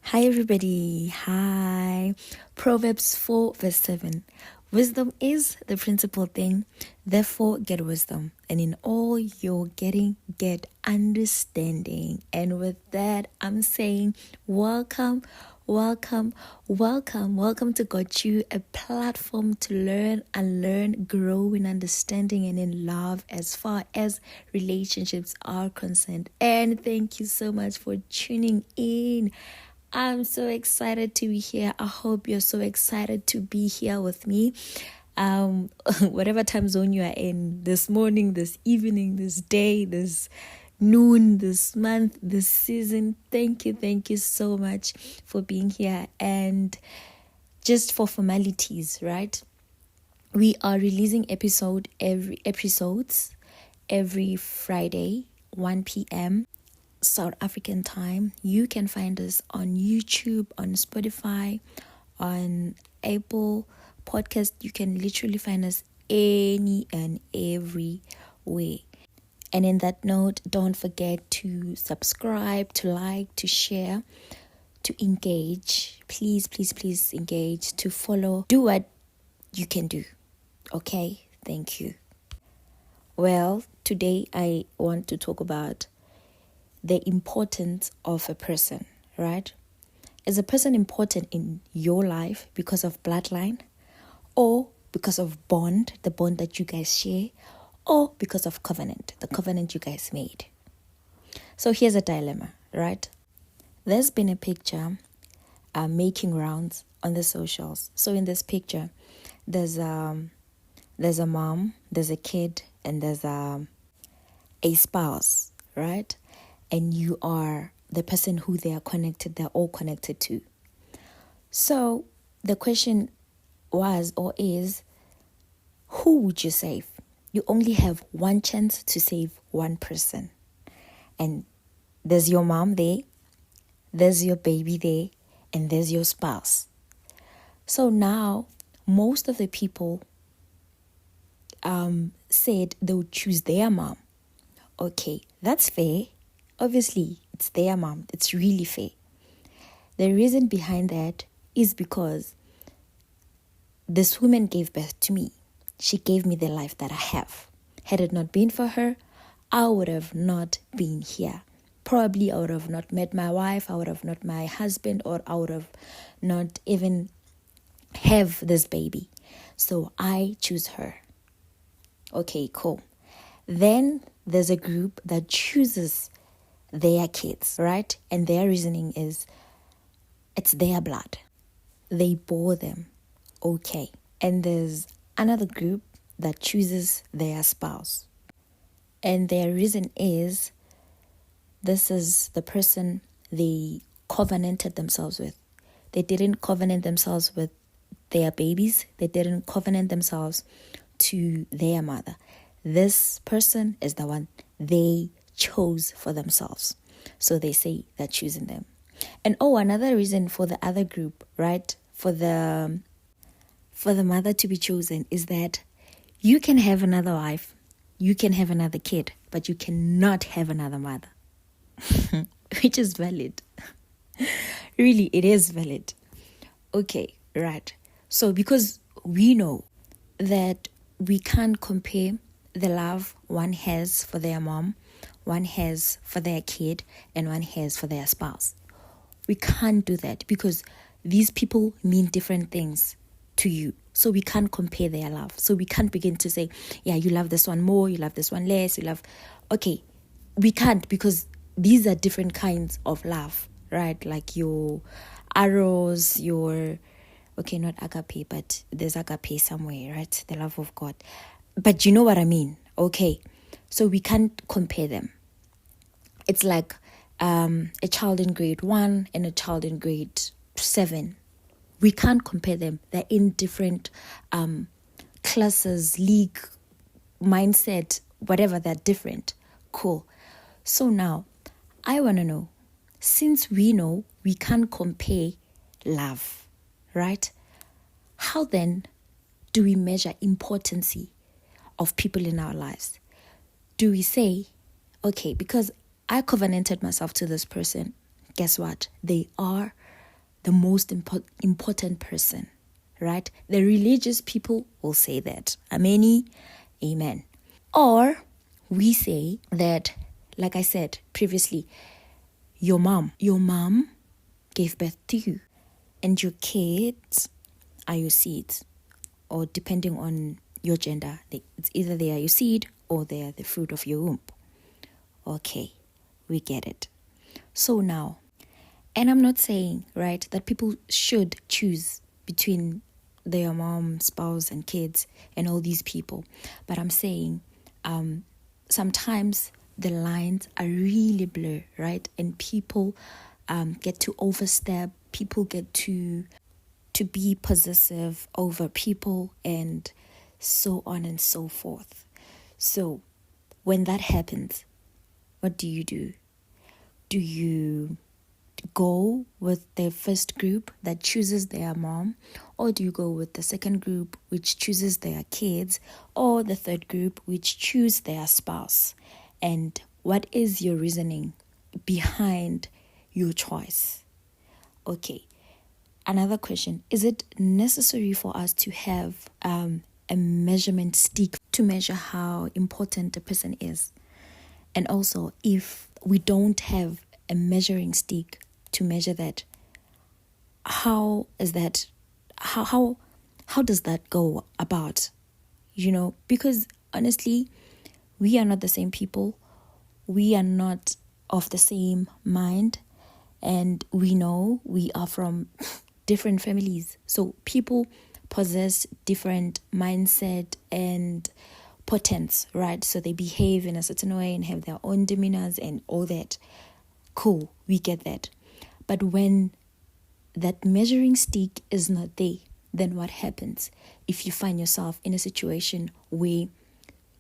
Hi, everybody. Hi. Proverbs 4, verse 7. Wisdom is the principal thing. Therefore, get wisdom. And in all you're getting, get understanding. And with that, I'm saying, welcome, welcome, welcome. Welcome to Got You, a platform to learn, unlearn, grow in understanding and in love as far as relationships are concerned. And thank you so much for tuning in. I'm so excited to be here. I hope you're so excited to be here with me. Whatever time zone you are in, this morning, this evening, this day, this noon, this month, this season, thank you so much for being here. And just for formalities, right? We are releasing episodes every Friday, 1 p.m. South African time. You can find us on YouTube, on Spotify, on Apple Podcast. You can literally find us any and every way. And in that note, don't forget to subscribe, to like, to share, to engage. Please engage, to follow. Do what you can do. Okay? Thank you. Well, today I want to talk about the importance of a person, right? Is a person important in your life because of bloodline, or because of bond, the bond that you guys share, or because of covenant, the covenant you guys made? So here's a dilemma, right? There's been a picture making rounds on the socials. So in this picture, there's a mom, there's a kid, and there's a spouse, right? And you are the person who they're all connected to. So the question was or is, who would you save? You only have one chance to save one person. And there's your mom there, there's your baby there, and there's your spouse. So now, most of the people said they would choose their mom. Okay, that's fair. Obviously, it's their mom. It's really fair. The reason behind that is because this woman gave birth to me. She gave me the life that I have. Had it not been for her, I would have not been here. Probably I would have not met my wife. I would have not my husband, or I would have not even have this baby. So I choose her. Okay, cool. Then there's a group that chooses their kids, right? And their reasoning is it's their blood. They bore them. Okay. And there's another group that chooses their spouse. And their reason is this is the person they covenanted themselves with. They didn't covenant themselves with their babies. They didn't covenant themselves to their mother. This person is the one they chose for themselves. So they say they're choosing them. And another reason for the other group, right? For the mother to be chosen is that you can have another wife, you can have another kid, but you cannot have another mother. Which is valid. Really, it is valid. Okay, right. So because we know that we can't compare the love one has for their mom, one has for their kid, and one has for their spouse. We can't do that because these people mean different things to you. So we can't compare their love. So we can't begin to say, yeah, you love this one more, you love this one less, Okay, we can't, because these are different kinds of love, right? Like your arrows, okay, not agape, but there's agape somewhere, right? The love of God. But you know what I mean? Okay, so we can't compare them. It's like a child in grade 1 and a child in grade 7. We can't compare them. They're in different classes, league, mindset, whatever. They're different. Cool. So now, I want to know, since we know we can't compare love, right? How then do we measure importance of people in our lives? Do we say, okay, because I covenanted myself to this person, guess what? They are the most important person, right? The religious people will say that. Ameni, amen. Or we say that, like I said previously, your mom gave birth to you, and your kids are your seeds, or depending on your gender, it's either they are your seed or they are the fruit of your womb. Okay, we get it. So now, and I'm not saying, right, that people should choose between their mom, spouse, and kids and all these people, but I'm saying sometimes the lines are really blurred, right? And people get to overstep, people get to be possessive over people, and so on and so forth. So when that happens, what do? Do you go with the first group that chooses their mom, or do you go with the second group which chooses their kids, or the third group which choose their spouse? And what is your reasoning behind your choice? Okay, another question: is it necessary for us to have a measurement stick to measure how important a person is? And also, if we don't have a measuring stick to measure that, how is that? How does that go about? Because honestly, we are not the same people. We are not of the same mind, and we know we are from different families. So people possess different mindset and potence, right? So they behave in a certain way and have their own demeanors and all that. Cool, we get that. But when that measuring stick is not there, then what happens if you find yourself in a situation where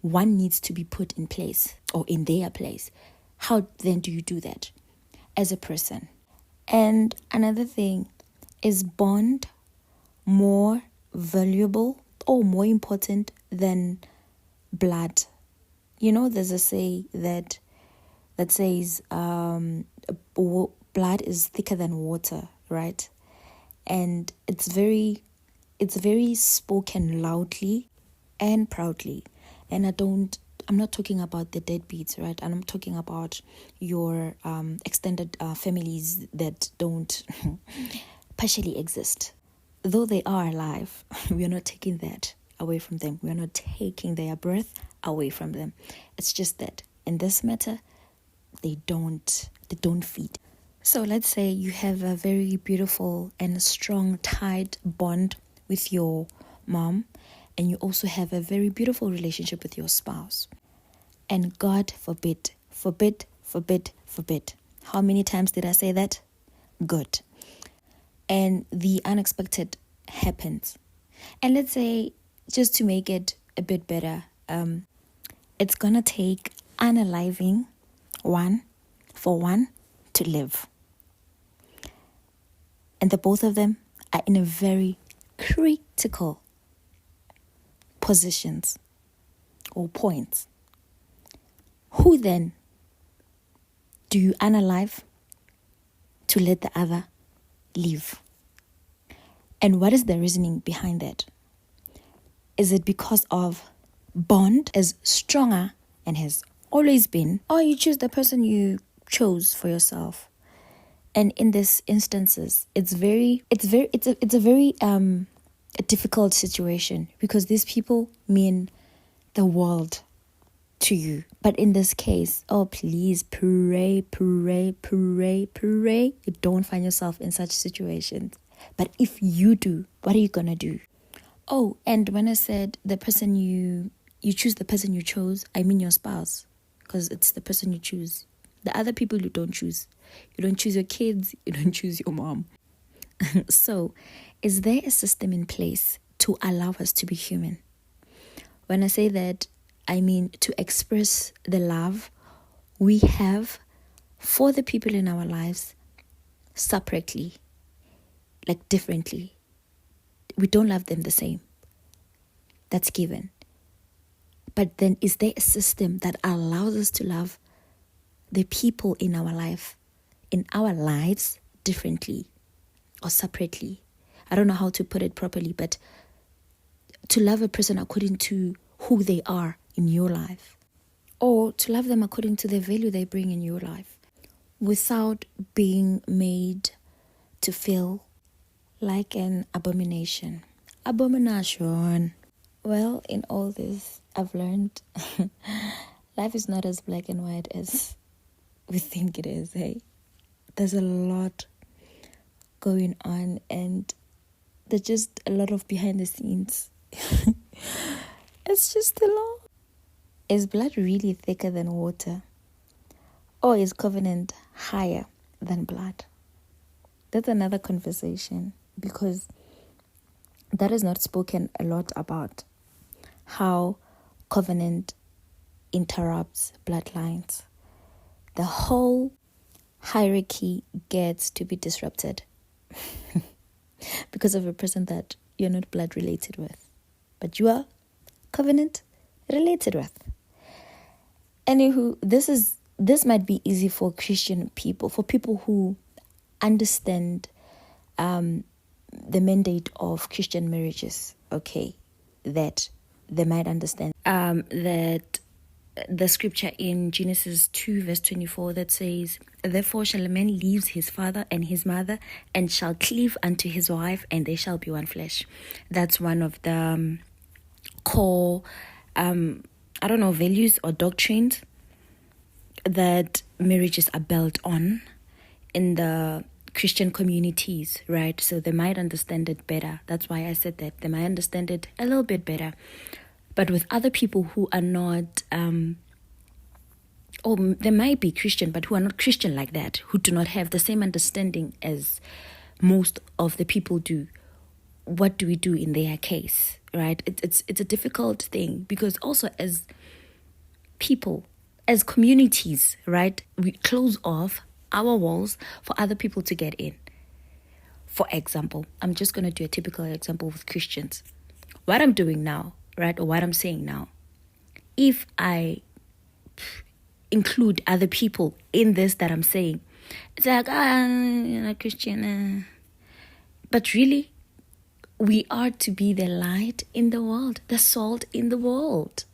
one needs to be put in place or in their place? How then do you do that as a person? And another thing, is bond more valuable or more important than blood? There's a say that says blood is thicker than water, right? And it's very spoken loudly and proudly. And I'm not talking about the deadbeats, right? And I'm talking about your extended families that don't partially exist. Though they are alive, we are not taking that away from them. We are not taking their breath away from them. It's just that in this matter, they don't feed. So let's say you have a very beautiful and strong tight bond with your mom, and you also have a very beautiful relationship with your spouse. And God forbid. How many times did I say that? Good. And the unexpected happens. And let's say, just to make it a bit better, it's gonna take unaliving one for one to live. And the both of them are in a very critical positions or points. Who then do you unalive to let the other live? And what is the reasoning behind that? Is it because of bond is stronger and has always been, or you choose the person you chose for yourself? And in these instances, it's a very a difficult situation, because these people mean the world to you. But in this case, oh please, pray, you don't find yourself in such situations. But if you do, what are you gonna do? Oh, and when I said the person you choose the person you chose, I mean your spouse, because it's the person you choose. The other people you don't choose. You don't choose your kids, you don't choose your mom. So, is there a system in place to allow us to be human? When I say that, I mean to express the love we have for the people in our lives separately, like differently. We don't love them the same. That's given. But then, is there a system that allows us to love the people in our lives differently? or separately. I don't know how to put it properly, but to love a person according to who they are in your life, or to love them according to the value they bring in your life, without being made to feel like an abomination. Abomination. Well, in all this, I've learned life is not as black and white as we think it is, hey? There's a lot going on, and there's just a lot of behind the scenes. It's just a lot. Is blood really thicker than water? Or is covenant higher than blood? That's another conversation, because that is not spoken a lot about, how covenant interrupts bloodlines. The whole hierarchy gets to be disrupted because of a person that you're not blood related with, but you are covenant related with. Anywho, this might be easy for Christian people, for people who understand the mandate of Christian marriages. Okay, that they might understand that the scripture in Genesis 2 verse 24 that says, "Therefore shall a man leave his father and his mother, and shall cleave unto his wife, and they shall be one flesh." That's one of the core values or doctrines that marriages are built on in the Christian communities, right? So they might understand it better. That's why I said that. They might understand it a little bit better. But with other people who are not, or they might be Christian, but who are not Christian like that, who do not have the same understanding as most of the people do, what do we do in their case, right? It's a difficult thing, because also as people, as communities, right, we close off our walls for other people to get in. For example, I'm just going to do a typical example with Christians. What I'm doing now, right, or what I'm saying now, if I include other people in this that I'm saying, it's like, you're not Christian. But really, we are to be the light in the world, the salt in the world.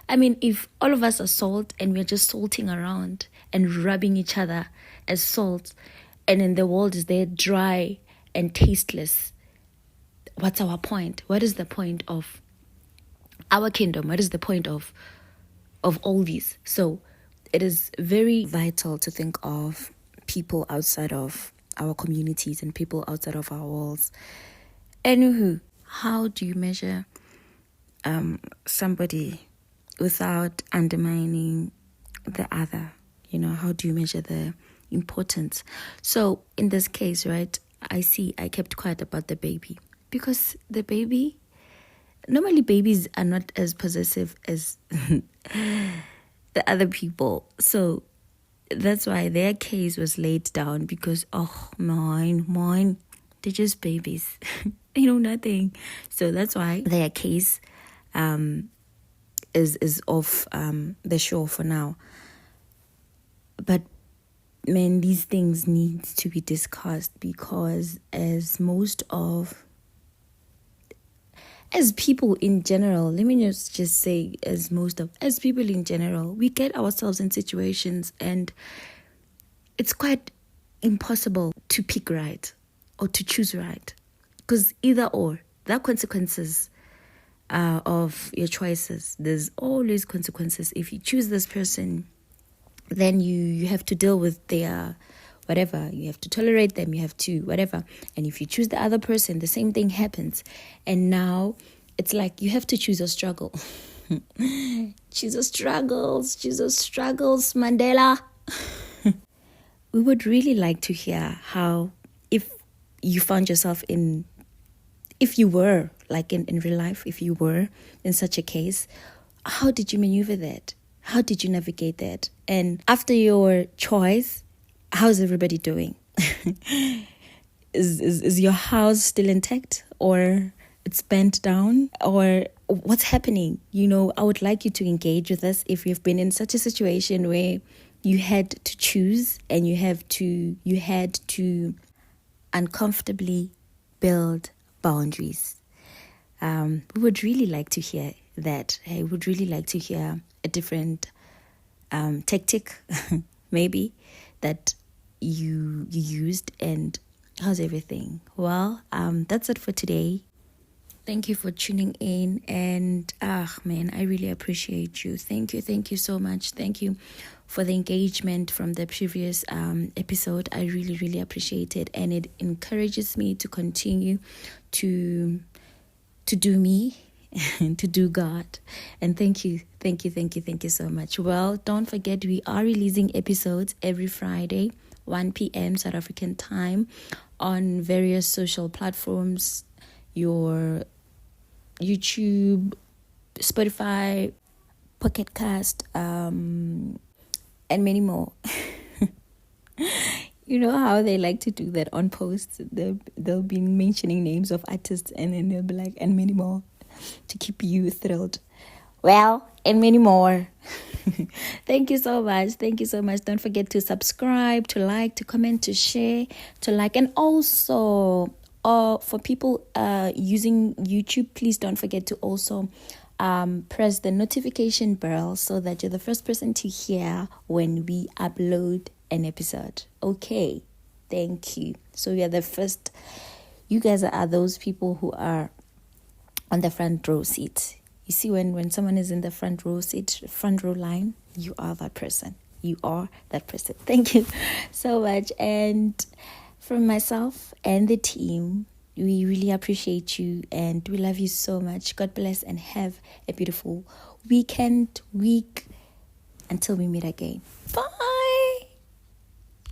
I mean, if all of us are salt and we're just salting around and rubbing each other as salt, and then the world is there dry and tasteless, what's our point? What is the point of our kingdom? What is the point of all these? So it is very vital to think of people outside of our communities and people outside of our walls. Anywho, how do you measure somebody without undermining the other? You know, how do you measure the importance? So in this case, right, I kept quiet about the baby, because the baby, normally babies are not as possessive as the other people. So that's why their case was laid down, because, oh, mine, they're just babies. They know nothing. So that's why their case is off the shore for now. But man, these things need to be discussed, because as people in general, let me just say, as people in general, we get ourselves in situations and it's quite impossible to pick right or to choose right, because either or, there are consequences of your choices. There's always consequences. If you choose this person, then you have to deal with their whatever. You have to tolerate them. You have to whatever. And if you choose the other person, the same thing happens. And now it's like you have to choose a struggle. Choose a struggles, Mandela. We would really like to hear how, if you found yourself if you were, like in real life, if you were in such a case, how did you maneuver that? How did you navigate that? And after your choice, how's everybody doing? Is your house still intact, or it's bent down, or what's happening? You know, I would like you to engage with us if you've been in such a situation where you had to choose and you had to uncomfortably build boundaries. We would really like to hear that. I would really like to hear a different tactic, maybe, that you used, and how's everything? Well, that's it for today. Thank you for tuning in, and man, I really appreciate you. Thank you so much. Thank you for the engagement from the previous episode. I really appreciate it, and it encourages me to continue to do me and to do God. And thank you so much. Well, don't forget, we are releasing episodes every Friday, 1 p.m. South African time, on various social platforms, your YouTube, Spotify, Pocket Cast, and many more. You know how they like to do that on posts? They'll be mentioning names of artists, and then they'll be like, and many more, to keep you thrilled. Well, and many more. Thank you so much. Don't forget to subscribe, to like, to comment, to share, to like. And also, for people using YouTube, please don't forget to also press the notification bell so that you're the first person to hear when we upload an episode. Okay, thank you. So we are the first. You guys are those people who are on the front row seat. You see, when someone is in the front row seat, front row line, you are that person. Thank you so much. And from myself and the team, we really appreciate you, and we love you so much. God bless, and have a beautiful week until we meet again. Bye.